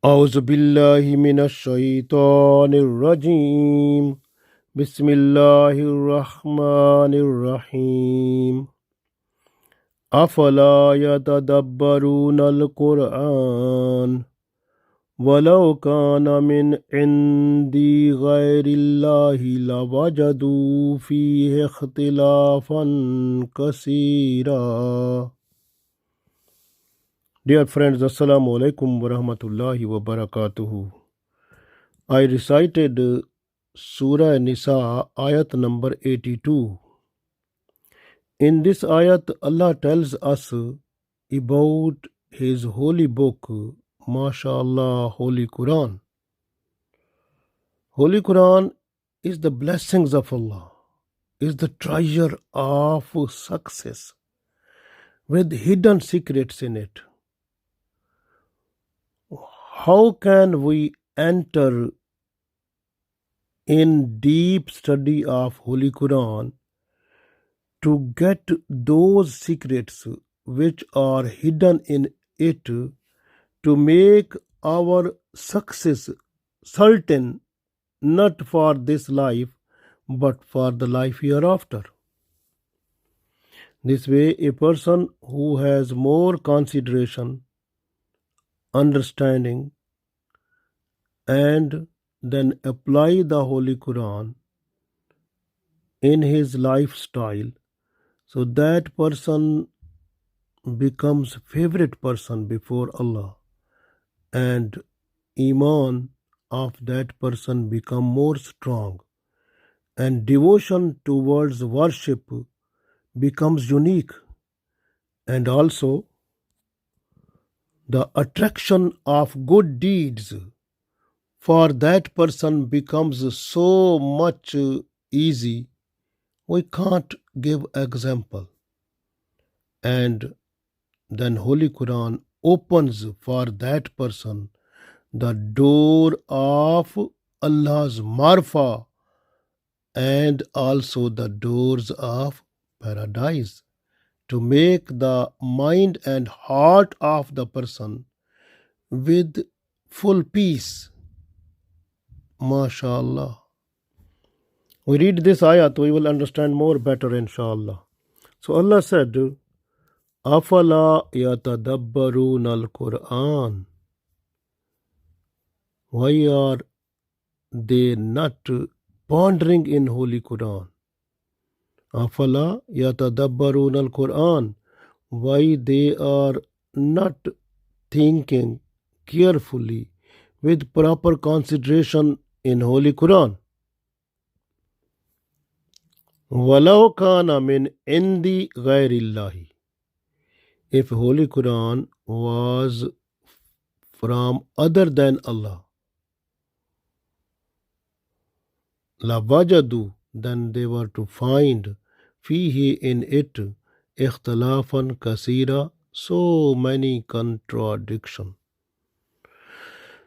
أعوذ بالله من الشيطان الرجيم بسم الله الرحمن الرحيم أفلا يتدبرون القرآن ولو كان من عند غير الله لوجدوا فيه اختلافا كثيرا. Dear friends, Assalamu alaikum wa rahmatullahi wa barakatuhu. I recited Surah An-Nisa Ayat number 82. In this ayat, Allah tells us about His holy book, MashaAllah, Holy Quran. Holy Quran is the blessings of Allah, is the treasure of success with hidden secrets in it. How can we enter in deep study of Holy Quran to get those secrets which are hidden in it, to make our success certain, not for this life but for the life hereafter? This way, a person who has more consideration, understanding, and then apply the Holy Quran in his lifestyle, so that person becomes favorite person before Allah, and iman of that person become more strong, and devotion towards worship becomes unique, and also the attraction of good deeds for that person becomes so much easy, we can't give example. And then Holy Quran opens for that person the door of Allah's marfa and also the doors of paradise, to make the mind and heart of the person with full peace. MashaAllah. We read this ayat, we will understand more better, inshallah. So Allah said, Afala yatadabbarun al-Quran. Why are they not pondering in Holy Quran? Afala yatadabbarun al-Quran. Why they are not thinking carefully with proper consideration in Holy Quran? Walau kana min indi ghairillahi. If Holy Quran was from other than Allah, lawajadu, then they were to find fihi, in it, ikhtilafan kasira, so many contradiction.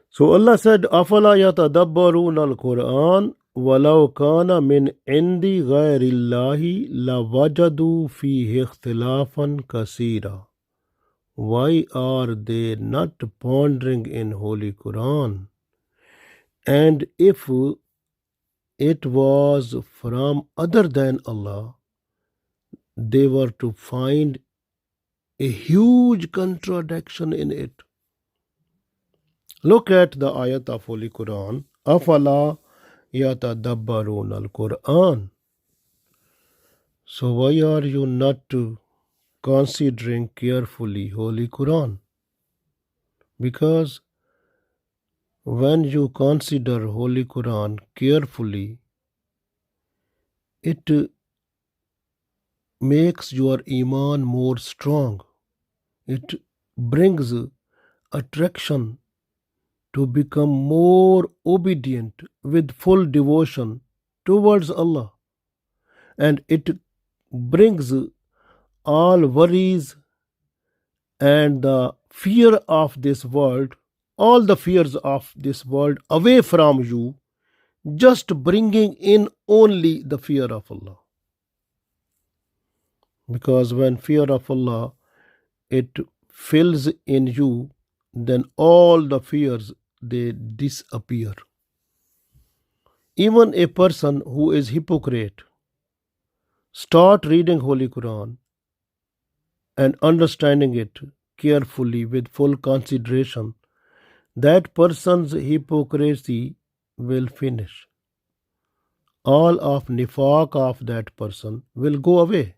So Allah said, afala yatadabbarun al-Quran walau kana min indi ghairillahi lawajadu fihi ikhtilafan kasira. Why are they not pondering in Holy Quran? And if it was from other than Allah, they were to find a huge contradiction in it. Look at the ayat of Holy Quran. Afala yatadabbarun al-Quran. So why are you not considering carefully Holy Quran? Because when you consider Holy Quran carefully, it makes your iman more strong. It brings attraction to become more obedient with full devotion towards Allah. And it brings all worries and the fear of this world, all the fears of this world away from you, just bringing in only the fear of Allah. Because when fear of Allah, it fills in you, then all the fears they disappear. Even a person who is hypocrite start reading Holy Quran and understanding it carefully with full consideration, that person's hypocrisy will finish. All of nifaq of that person will go away.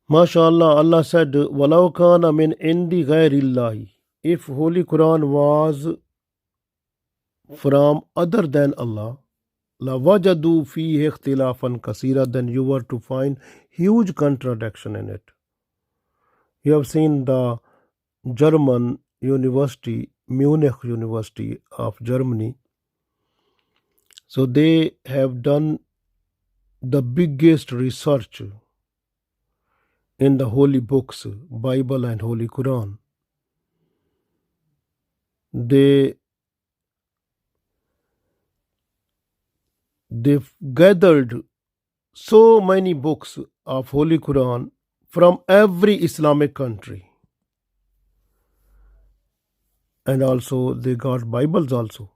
MashaAllah, Allah said, وَلَوْ كَانَ مِنْ عِنْدِ غَيْرِ اللَّهِ. If Holy Quran was from other than Allah, لَوَجَدُوا فِيهِ اخْتِلَافًا كَثِيرًا, then you were to find huge contradiction in it. You have seen the German university, Munich University of Germany. So they have done the biggest research in the holy books, Bible and Holy Quran. They've gathered so many books of Holy Quran from every Islamic country. And also they got Bibles also.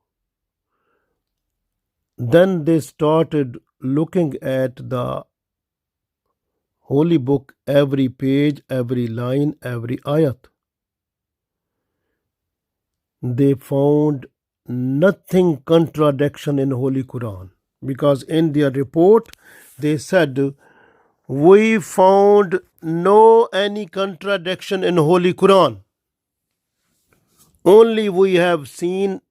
Then they started looking at the holy book, every page, every line, every ayat. They found nothing contradiction in Holy Quran, because in their report they said, we found no any contradiction in Holy Quran. Only we have seen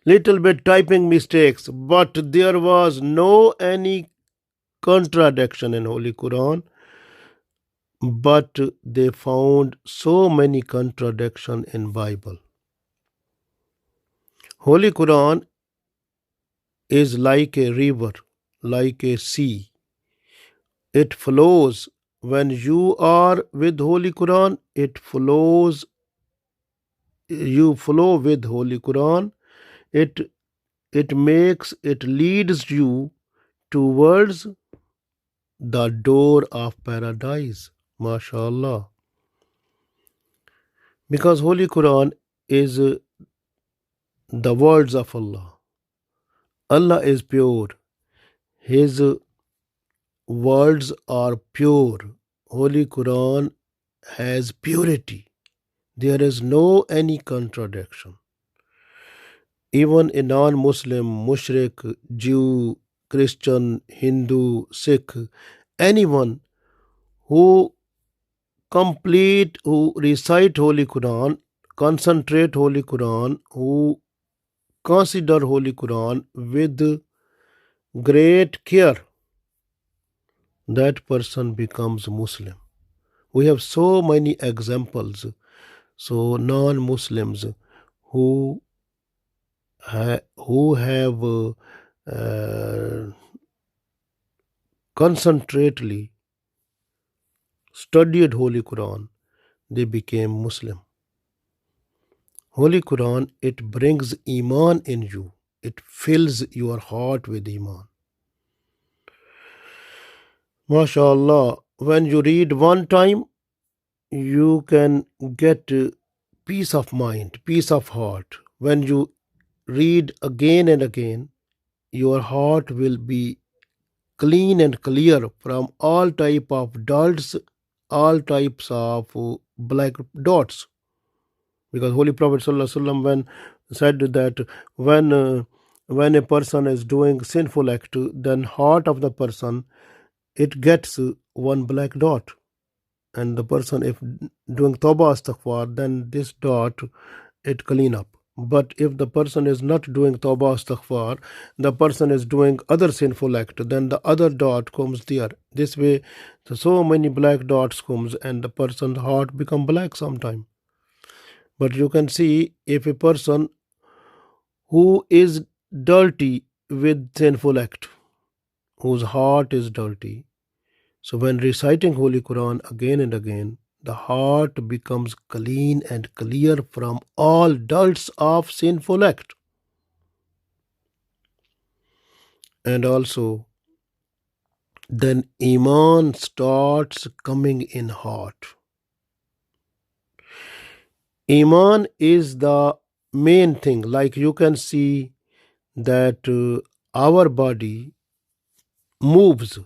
little bit typing mistakes, but there was no any contradiction in Holy Quran. But they found so many contradiction in Bible. Holy Quran is like a river, like a sea. It flows. When you are with Holy Quran, it flows. You flow with Holy Quran. It leads you towards the door of paradise. MashaAllah. Because Holy Quran is the words of Allah. Allah is pure. His words are pure. Holy Quran has purity. There is no any contradiction. Even a non-Muslim, Mushrik, Jew, Christian, Hindu, Sikh, anyone who recite Holy Quran, concentrate Holy Quran, who consider Holy Quran with great care, that person becomes Muslim. We have so many examples. So non-Muslims who have concentrately studied Holy Quran, they became Muslim. Holy Quran, it brings Iman in you. It fills your heart with Iman. MashaAllah, when you read one time, you can get peace of mind, peace of heart. When you read again and again, your heart will be clean and clear from all type of dulls, all types of black dots. Because Holy Prophet ﷺ when said that when a person is doing sinful act, then heart of the person, it gets one black dot. And the person, if doing tawbah astaghfar, then this dot, it clean up. But if the person is not doing tawbah astaghfar, the person is doing other sinful act, then the other dot comes there. This way, so many black dots comes and the person's heart become black sometime. But you can see, if a person who is dirty with sinful act, whose heart is dirty, so when reciting Holy Quran again and again, the heart becomes clean and clear from all dulls of sinful act. And also, then Iman starts coming in heart. Iman is the main thing. Like you can see that our body moves.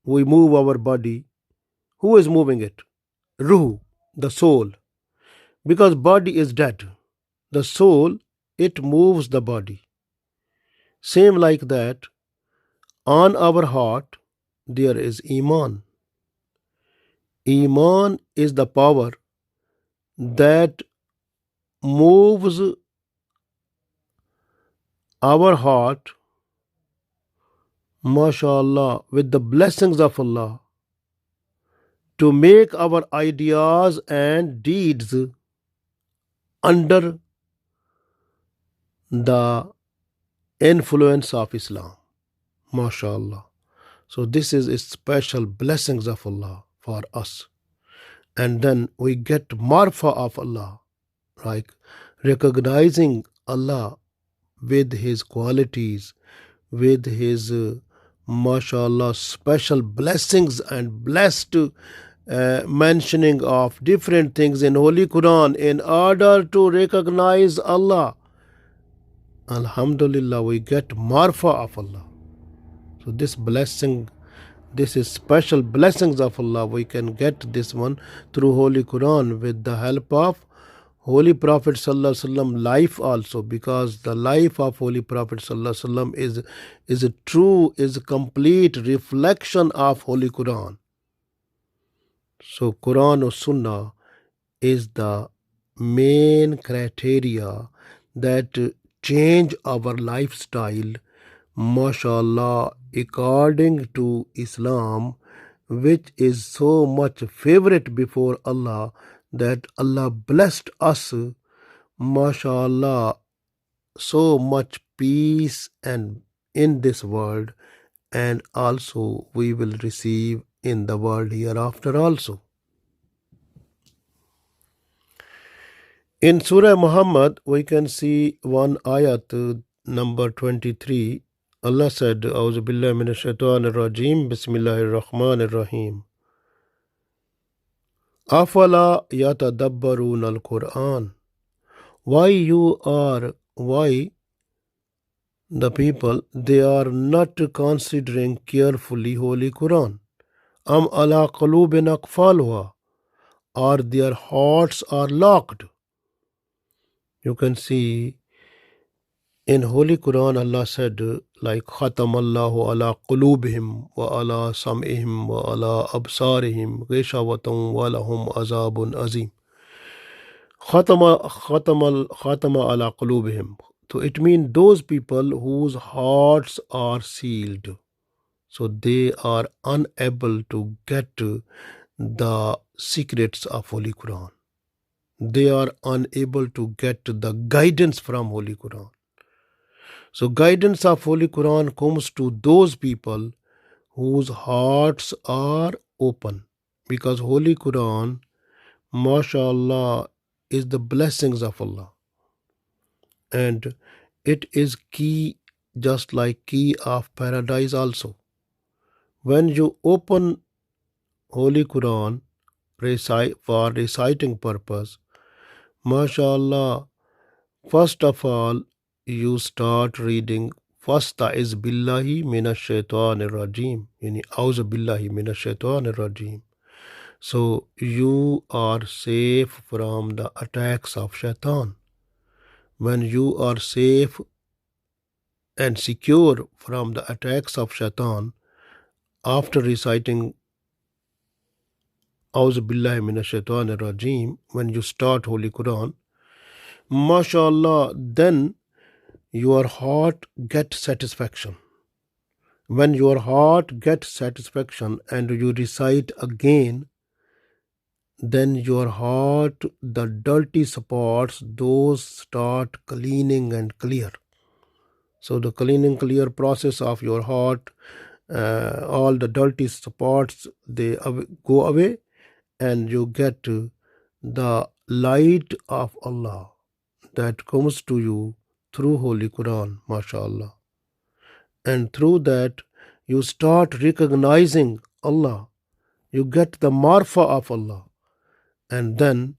We move our body. Who is moving it? Ruh, the soul. Because body is dead. The soul, it moves the body. Same like that, on our heart, there is Iman. Iman is the power that moves our heart, mashallah, with the blessings of Allah to make our ideas and deeds under the influence of Islam. MashaAllah. So this is a special blessings of Allah for us. And then we get marfa of Allah, like recognizing Allah with His qualities, with His mashallah special blessings and blessed mentioning of different things in Holy Quran in order to recognize Allah. Alhamdulillah, we get marfa of Allah. So this blessing, this is special blessings of Allah. We can get this one through Holy Quran with the help of Holy Prophet Sallallahu Alaihi Wasallam life also, because the life of Holy Prophet Sallallahu Alaihi Wasallam is a true, is a complete reflection of Holy Quran. So Quran or Sunnah is the main criteria that change our lifestyle, mashallah, according to Islam, which is so much favorite before Allah, that Allah blessed us, mashallah, so much peace and in this world, and also we will receive in the world hereafter also. In Surah Muhammad, we can see one ayat, number 23. Allah said, A'udhu billahi minash shaitanir rajim, Bismillahir Rahmanir Rahim. Afala yatadabbarun al-Quran. Why the people, they are not considering carefully Holy Quran? Am ala qulubin aqfalha, or their hearts are locked. You can see in Holy Quran, Allah said, like, Khatamallahu ala qulubihim wa ala sam'ihim wa ala absarihim ghishawatan wa lahum azabun azim. Khatama ala qulubihim. So it means those people whose hearts are sealed. So they are unable to get the secrets of Holy Quran. They are unable to get the guidance from Holy Quran. So guidance of Holy Quran comes to those people whose hearts are open, because Holy Quran, mashallah, is the blessings of Allah, and it is key, just like key of paradise also. When you open Holy Quran for reciting purpose, mashallah, first of all, you start reading Fasta'iz billahi minash shaitanir rajim. Yani Auzu billahi minash shaitanir rajim. So you are safe from the attacks of shaitan. When you are safe and secure from the attacks of shaitan, after reciting Auzu billahi minash shaitanir rajim, when you start Holy Quran, mashallah, then your heart gets satisfaction. When your heart gets satisfaction and you recite again, then your heart, the dirty spots, those start cleaning and clear. So the cleaning clear process of your heart, all the dirty spots, they go away, and you get the light of Allah that comes to you through Holy Quran, mashallah. And through that, you start recognizing Allah. You get the marfa of Allah. And then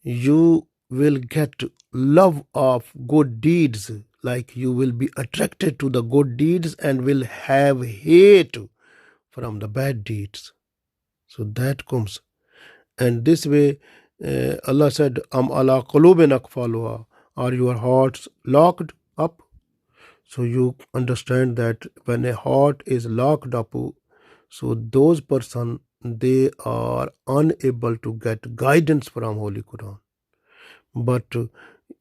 you will get love of good deeds, like you will be attracted to the good deeds and will have hate from the bad deeds. So that comes. And this way, Allah said, Am ala qulubin aqfaluha, are your hearts locked up? So you understand that when a heart is locked up, so those person, they are unable to get guidance from Holy Quran. But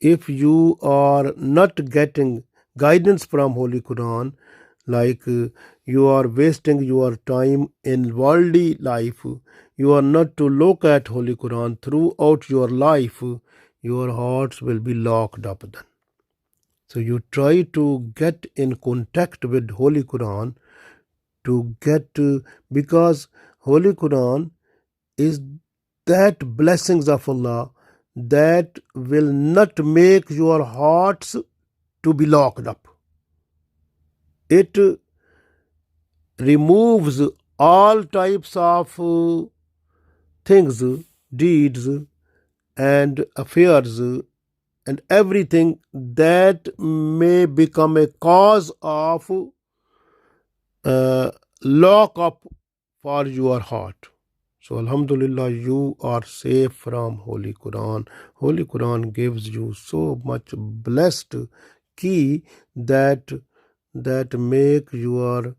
if you are not getting guidance from Holy Quran, like you are wasting your time in worldly life, you are not to look at Holy Quran throughout your life, your hearts will be locked up then. So you try to get in contact with Holy Quran to get because Holy Quran is that blessings of Allah that will not make your hearts to be locked up. It removes all types of things, deeds and affairs and everything that may become a cause of lock up for your heart. So Alhamdulillah, you are safe from Holy Quran. Holy Quran gives you so much blessed key that make your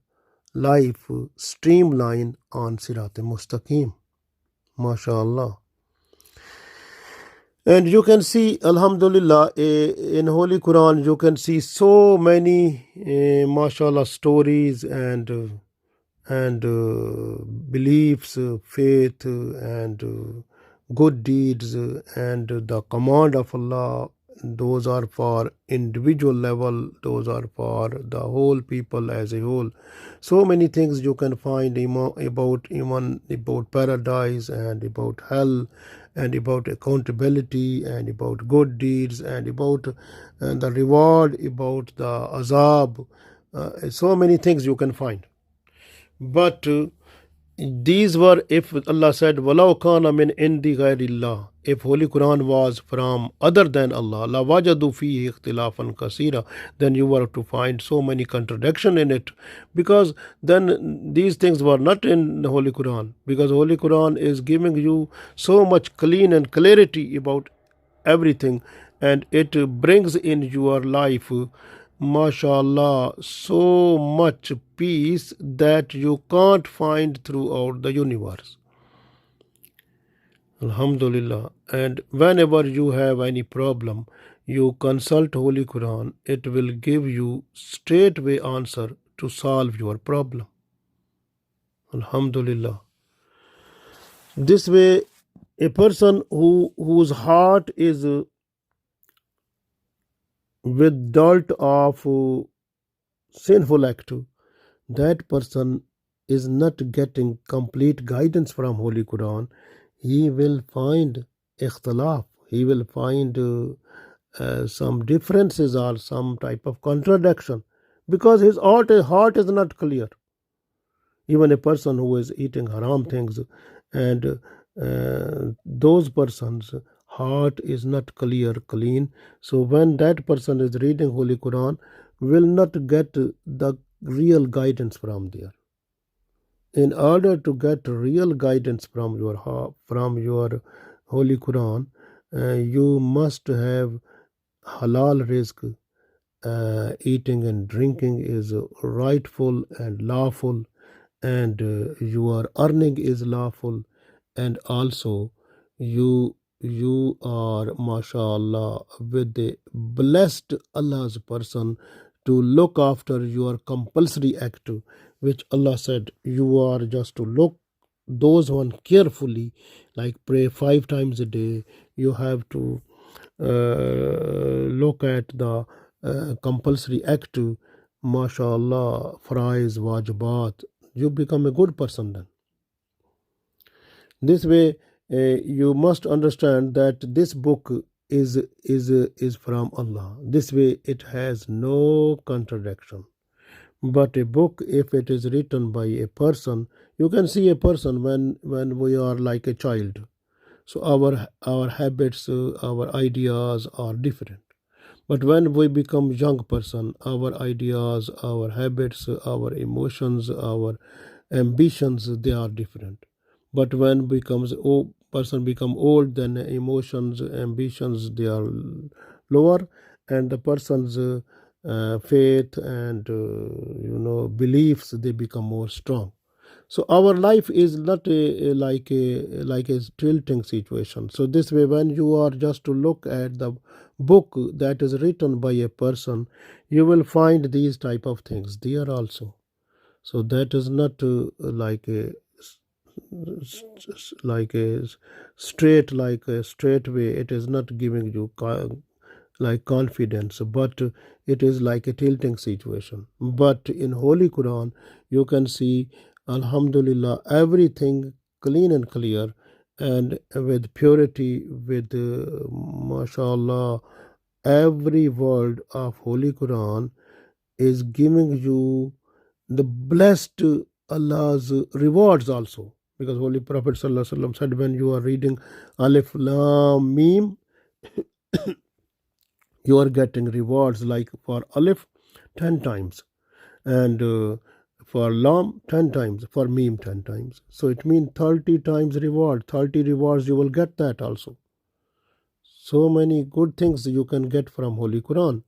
life streamline on Sirat Mustaqim. MashaAllah. And you can see, Alhamdulillah, in Holy Quran, you can see so many, mashallah, stories and beliefs, faith, and good deeds, and the command of Allah. Those are for individual level, those are for the whole people as a whole. So many things you can find about paradise and about hell and about accountability and about good deeds and about the reward, about the azab. So many things you can find. But these were, if Allah said, وَلَوْ كَانَ مِنْ عِنْدِ غَيْرِ اللَّهِ, if Holy Quran was from other than Allah, لَوَجَدُوا فِيهِ اخْتِلَافًا كَثِيرًا, then you were to find so many contradiction in it, because then these things were not in the Holy Quran, because Holy Quran is giving you so much clean and clarity about everything, and it brings in your life, mashallah, so much peace that you can't find throughout the universe. Alhamdulillah. And whenever you have any problem, you consult Holy Quran, it will give you straightway answer to solve your problem. Alhamdulillah. This way, a person whose heart is with dirt of sinful act, that person is not getting complete guidance from Holy Quran. He will find ikhtilaf, he will find some differences or some type of contradiction, because his heart is not clear. Even a person who is eating haram things, and those persons heart is not clean. So when that person is reading Holy Quran, will not get the real guidance from there. In order to get real guidance from your Holy Quran, you must have halal rizq. Eating and drinking is rightful and lawful, and your earning is lawful, and also you are, mashallah, with the blessed Allah's person to look after your compulsory act, which Allah said you are just to look those one carefully, like pray 5 times a day. You have to look at the compulsory act, mashallah, frais, wajibat. You become a good person then. This way, you must understand that this book is from Allah. This way, it has no contradiction. But a book, if it is written by a person, you can see a person when we are like a child. So our habits, our ideas are different. But when we become young person, our ideas, our habits, our emotions, our ambitions, they are different. But when becomes person become old, then emotions, ambitions, they are lower, and the person's faith and beliefs, they become more strong. So our life is not like a tilting situation. So this way, when you are just to look at the book that is written by a person, you will find these type of things there also. So that is not like a straight way. It is not giving you like confidence, but it is like a tilting situation. But in Holy Quran, you can see, Alhamdulillah, everything clean and clear, and with purity, with mashallah, every word of Holy Quran is giving you the blessed Allah's rewards also. Because Holy Prophet ﷺ said, when you are reading Alif Lam Mim, you are getting rewards like for Alif 10 times, and for Lam 10 times, for Mim 10 times. So it means 30 times reward, 30 rewards you will get that also. So many good things you can get from Holy Quran.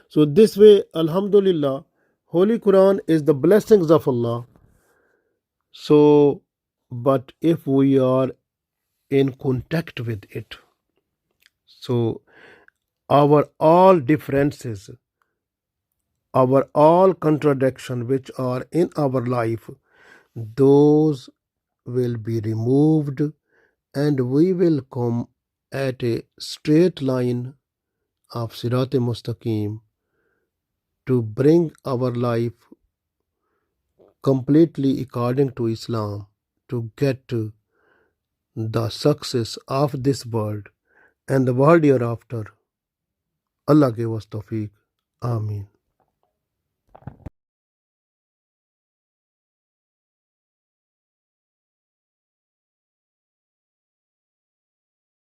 So this way, Alhamdulillah, Holy Quran is the blessings of Allah. So, but if we are in contact with it, so our all differences, our all contradiction which are in our life, those will be removed, and we will come at a straight line of Sirat Mustaqim to bring our life completely according to Islam, to get the success of this world and the world hereafter. Allah give us tawfiq. Ameen.